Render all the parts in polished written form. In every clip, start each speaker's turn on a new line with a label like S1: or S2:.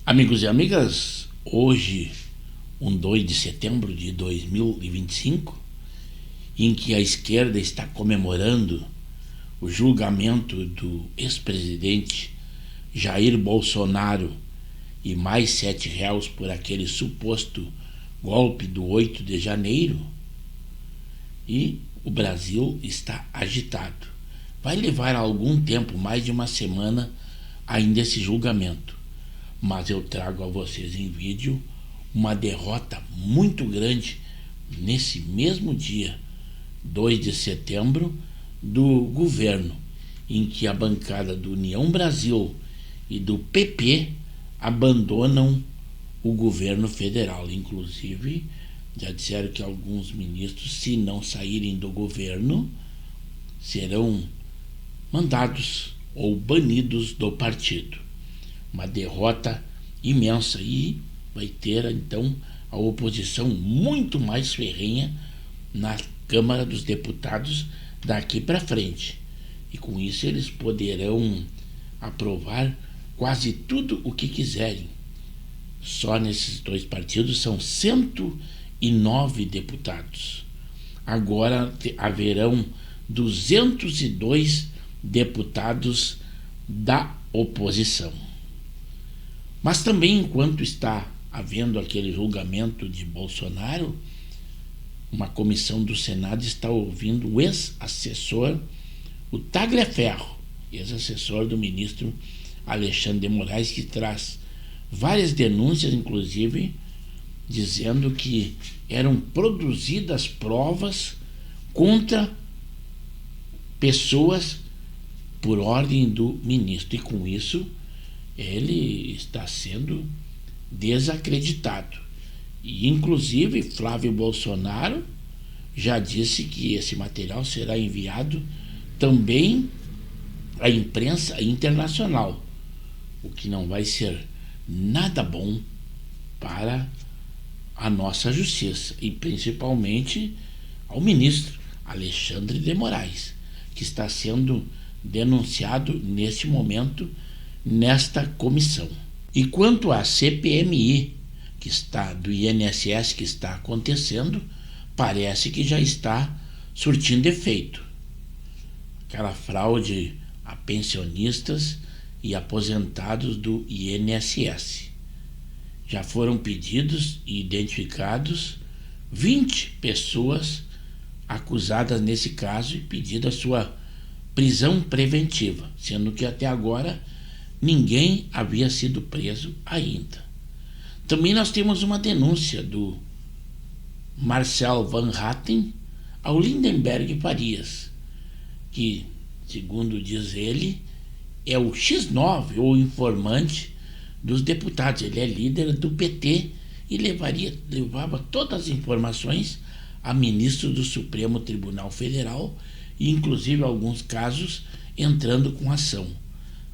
S1: Amigos e amigas, hoje, 2 de setembro de 2025, em que a esquerda está comemorando o julgamento do ex-presidente Jair Bolsonaro e mais 7 réus por aquele suposto golpe do 8 de janeiro, e o Brasil está agitado. Vai levar algum tempo, mais de uma semana, ainda esse julgamento. Mas eu trago a vocês em vídeo uma derrota muito grande nesse mesmo dia, 2 de setembro, do governo, em que a bancada do União Brasil e do PP abandonam o governo federal. Inclusive, já disseram que alguns ministros, se não saírem do governo, serão mandados ou banidos do partido. Uma derrota imensa, e vai ter então a oposição muito mais ferrenha na Câmara dos Deputados daqui para frente, e com isso eles poderão aprovar quase tudo o que quiserem. Só nesses dois partidos são 109 deputados. Agora haverão 202 deputados da oposição. Mas também, enquanto está havendo aquele julgamento de Bolsonaro, uma comissão do Senado está ouvindo o ex-assessor, o Tagliaferro, ex-assessor do ministro Alexandre de Moraes, que traz várias denúncias, inclusive, dizendo que eram produzidas provas contra pessoas por ordem do ministro, e com isso ele está sendo desacreditado. E inclusive Flávio Bolsonaro já disse que esse material será enviado também à imprensa internacional, o que não vai ser nada bom para a nossa justiça, e principalmente ao ministro Alexandre de Moraes, que está sendo denunciado neste momento nesta comissão. E quanto à CPMI, que está do INSS, que está acontecendo, parece que já está surtindo efeito. Aquela fraude a pensionistas e aposentados do INSS. Já foram pedidos e identificados 20 pessoas acusadas nesse caso e pedida a sua prisão preventiva, sendo que até agora ninguém havia sido preso ainda. Também nós temos uma denúncia do Marcel Van Hatten ao Lindenberg Farias, que, segundo diz ele, é o X9, ou informante dos deputados. Ele é líder do PT e levava todas as informações a ministro do Supremo Tribunal Federal, e inclusive alguns casos entrando com ação.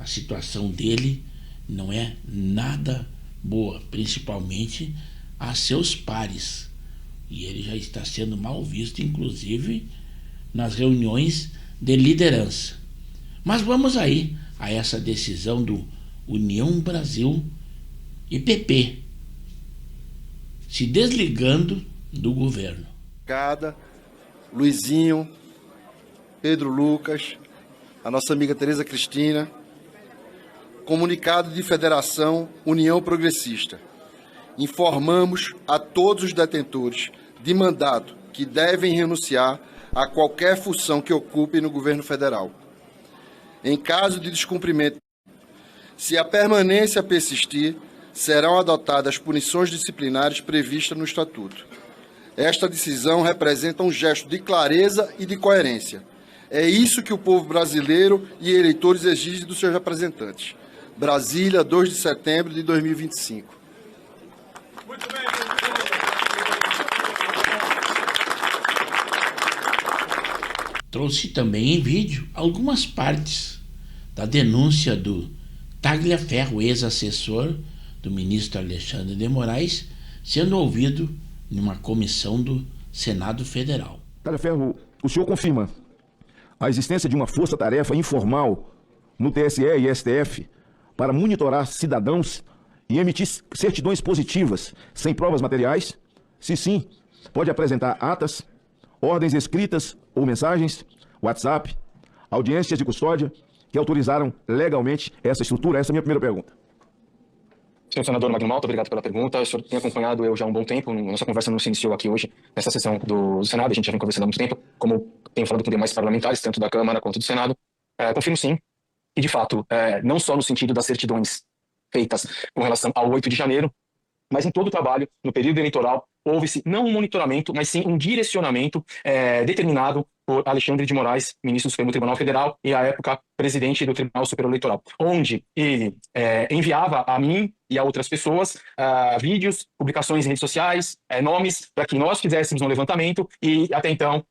S1: A situação dele não é nada boa, principalmente a seus pares, e ele já está sendo mal visto, inclusive nas reuniões de liderança. Mas vamos aí a essa decisão do União Brasil e PP se desligando do governo.
S2: Luizinho, Pedro Lucas, a nossa amiga Tereza Cristina. Comunicado de Federação União Progressista. Informamos a todos os detentores de mandato que devem renunciar a qualquer função que ocupem no governo federal. Em caso de descumprimento, se a permanência persistir, serão adotadas punições disciplinares previstas no Estatuto. Esta decisão representa um gesto de clareza e de coerência. É isso que o povo brasileiro e eleitores exigem dos seus representantes. Brasília, 2 de setembro de 2025. Muito bem.
S1: Trouxe também em vídeo algumas partes da denúncia do Tagliaferro, ex-assessor do ministro Alexandre de Moraes, sendo ouvido numa comissão do Senado Federal.
S3: Tagliaferro, o senhor confirma a existência de uma força-tarefa informal no TSE e STF para monitorar cidadãos e emitir certidões positivas sem provas materiais? Se sim, pode apresentar atas, ordens escritas ou mensagens, WhatsApp, audiências de custódia que autorizaram legalmente essa estrutura? Essa é a minha primeira pergunta.
S4: Senhor senador Magno Malta, obrigado pela pergunta. O senhor tem acompanhado eu já há um bom tempo. Nossa conversa não se iniciou aqui hoje, nessa sessão do Senado. A gente já vem conversando há muito tempo. Como tenho falado com demais parlamentares, tanto da Câmara quanto do Senado, confirmo sim que, de fato, não só no sentido das certidões feitas com relação ao 8 de janeiro, mas em todo o trabalho, no período eleitoral, houve-se não um monitoramento, mas sim um direcionamento determinado por Alexandre de Moraes, ministro do Supremo Tribunal Federal e, à época, presidente do Tribunal Superior Eleitoral, onde ele enviava a mim e a outras pessoas vídeos, publicações em redes sociais, nomes, para que nós fizéssemos um levantamento e, até então,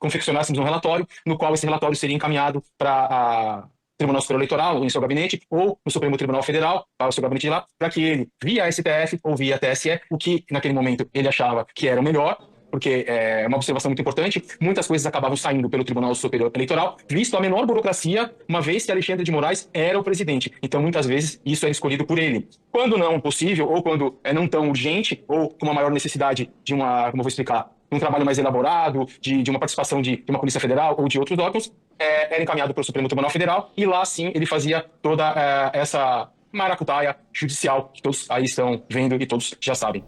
S4: confeccionássemos um relatório, no qual esse relatório seria encaminhado para Tribunal Superior Eleitoral, em seu gabinete, ou no Supremo Tribunal Federal, para o seu gabinete de lá, para que ele, via STF ou via TSE, o que naquele momento ele achava que era o melhor, porque é uma observação muito importante, muitas coisas acabavam saindo pelo Tribunal Superior Eleitoral, visto a menor burocracia, uma vez que Alexandre de Moraes era o presidente. Então, muitas vezes, isso era escolhido por ele. Quando não possível, ou quando é não tão urgente, ou com uma maior necessidade de como eu vou explicar, um trabalho mais elaborado, de uma participação de uma Polícia Federal ou de outros órgãos, era encaminhado pelo Supremo Tribunal Federal, e lá sim ele fazia toda essa maracutaia judicial que todos aí estão vendo e todos já sabem.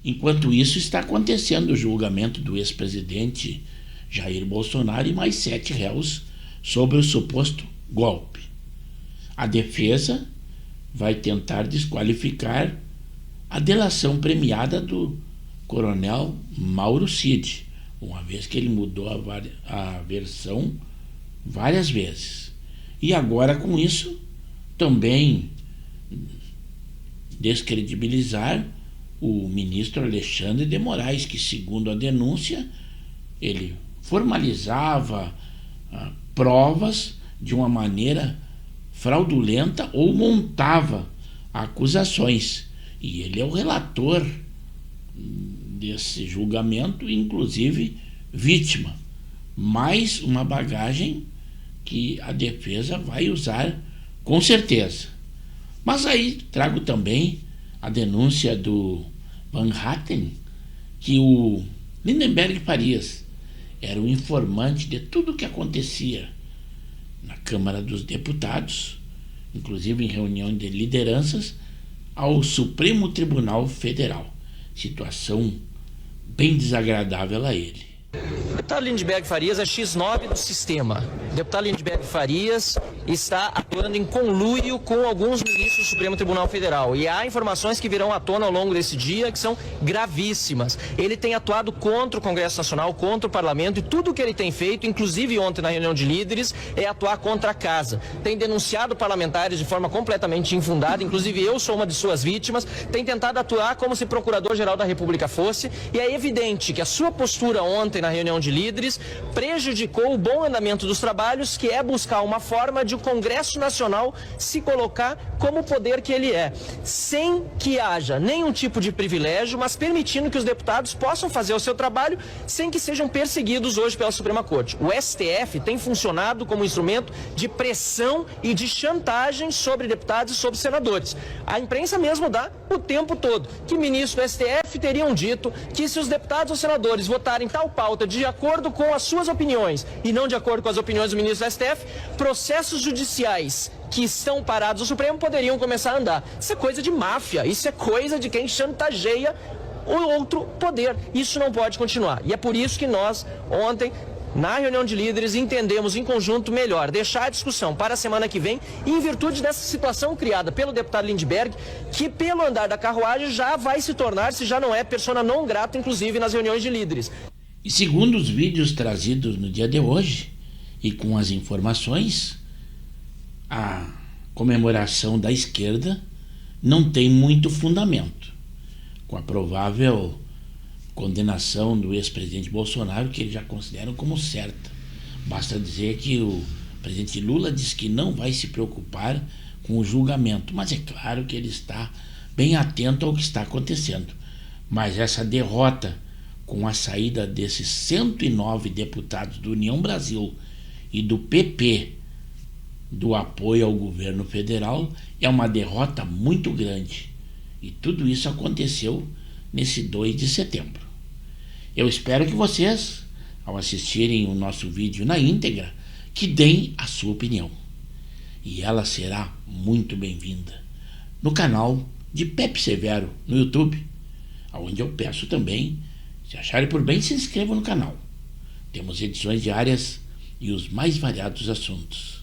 S1: Enquanto isso, está acontecendo o julgamento do ex-presidente Jair Bolsonaro e mais 7 réus sobre o suposto golpe. A defesa vai tentar desqualificar a delação premiada do coronel Mauro Cid, uma vez que ele mudou a versão várias vezes. E agora, com isso, também descredibilizar o ministro Alexandre de Moraes, que, segundo a denúncia, ele formalizava provas de uma maneira fraudulenta ou montava acusações. E ele é o relator desse julgamento, inclusive vítima. Mais uma bagagem que a defesa vai usar com certeza. Mas aí trago também a denúncia do Van Hatten, que o Lindenberg Farias era o informante de tudo o que acontecia na Câmara dos Deputados, inclusive em reunião de lideranças, ao Supremo Tribunal Federal. Situação bem desagradável a ele.
S5: O deputado Lindenberg Farias é X9 do sistema. O deputado Lindenberg Farias está atuando em conluio com alguns ministros do Supremo Tribunal Federal. E há informações que virão à tona ao longo desse dia que são gravíssimas. Ele tem atuado contra o Congresso Nacional, contra o Parlamento, e tudo o que ele tem feito, inclusive ontem na reunião de líderes, é atuar contra a casa. Tem denunciado parlamentares de forma completamente infundada, inclusive eu sou uma de suas vítimas, tem tentado atuar como se Procurador-Geral da República fosse, e é evidente que a sua postura ontem na reunião de líderes prejudicou o bom andamento dos trabalhos, que é buscar uma forma de o Congresso Nacional se colocar como o poder que ele é, sem que haja nenhum tipo de privilégio, mas permitindo que os deputados possam fazer o seu trabalho sem que sejam perseguidos hoje pela Suprema Corte. O STF tem funcionado como instrumento de pressão e de chantagem sobre deputados e sobre senadores. A imprensa mesmo dá o tempo todo que ministros do STF teriam dito que, se os deputados ou senadores votarem tal pauta de acordo com as suas opiniões e não de acordo com as opiniões do ministro do STF, processos judiciais que estão parados no Supremo poderiam começar a andar. Isso é coisa de máfia, isso é coisa de quem chantageia o outro poder. Isso não pode continuar. E é por isso que nós, ontem, na reunião de líderes, entendemos em conjunto melhor deixar a discussão para a semana que vem, em virtude dessa situação criada pelo deputado Lindenberg, que pelo andar da carruagem já vai se tornar, se já não é, persona não grata, inclusive nas reuniões de líderes.
S1: E segundo os vídeos trazidos no dia de hoje, e com as informações, a comemoração da esquerda não tem muito fundamento, com a provável condenação do ex-presidente Bolsonaro, que eles já consideram como certa. Basta dizer que o presidente Lula diz que não vai se preocupar com o julgamento, mas é claro que ele está bem atento ao que está acontecendo. Mas essa derrota, com a saída desses 109 deputados do União Brasil e do PP do apoio ao governo federal é uma derrota muito grande. E tudo isso aconteceu nesse 2 de setembro. Eu espero que vocês, ao assistirem o nosso vídeo na íntegra, que deem a sua opinião. E ela será muito bem-vinda no canal de Pepe Severo no YouTube, onde eu peço também, se acharem por bem, se inscrevam no canal. Temos edições diárias e os mais variados assuntos.